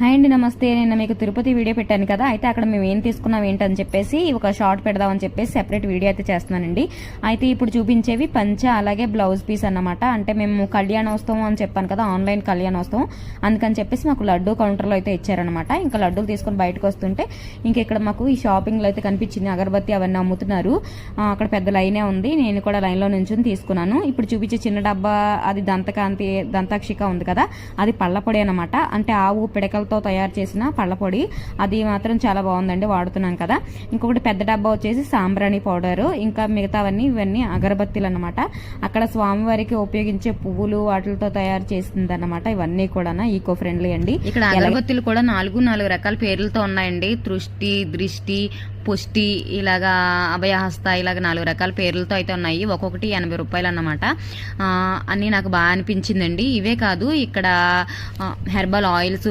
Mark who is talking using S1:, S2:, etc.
S1: Hi అండి, నమస్తే. నేను మీకు తిరుపతి వీడియో పెట్టాను కదా, అయితే అక్కడ మేము ఏం తీసుకున్నాం ఏంటని చెప్పేసి ఒక షార్ట్ పెడదామని చెప్పేసి సెపరేట్ వీడియో అయితే చేస్తున్నానండి. అయితే ఇప్పుడు చూపించేవి పంచ అలాగే బ్లౌజ్ పీస్ అన్నమాట. అంటే మేము కళ్యాణోత్సవం అని చెప్పాను కదా, ఆన్లైన్ కళ్యాణోత్సవం, అందుకని చెప్పేసి మాకు లడ్డు కౌంటర్లో అయితే ఇచ్చారనమాట. ఇంకా లడ్డూలు తీసుకొని బయటకు వస్తుంటే ఇంకా ఇక్కడ మాకు ఈ షాపింగ్లో అయితే కనిపించింది, అగరబత్తి అవన్నీ అమ్ముతున్నారు. అక్కడ పెద్ద లైనే ఉంది, నేను కూడా లైన్లో నుంచి తీసుకున్నాను. ఇప్పుడు చూపించే చిన్న డబ్బా అది దంతాక్షిక ఉంది కదా, అది పళ్ళపొడి అనమాట. అంటే ఆవు పిడకలతో తయారు చేసిన పళ్ళపొడి, అది మాత్రం చాలా బాగుందండి, వాడుతున్నాం కదా. ఇంకొకటి పెద్ద డబ్బా వచ్చేసి సాంబ్రాణి పౌడరు, ఇంకా మిగతావన్నీ ఇవన్నీ అగరబత్తీలు అనమాట. అక్కడ స్వామివారికి ఉపయోగించే పువ్వులు వాటితో తయారు చేసింది అనమాట. ఇవన్నీ కూడా ఈకో ఫ్రెండ్లీ అండి. ఇక్కడ అగరబత్తీలు కూడా 4 రకాల పేర్లతో ఉన్నాయండి. దృష్టి, పుష్టి, ఇలాగా అభయహస్త, ఇలాగ 4 రకాల పేర్లతో అయితే ఉన్నాయి. ఒక్కొక్కటి 80 రూపాయలు అన్నమాట. అన్నీ నాకు బాగా అనిపించిందండి. ఇవే కాదు, ఇక్కడ హెర్బల్ ఆయిల్స్,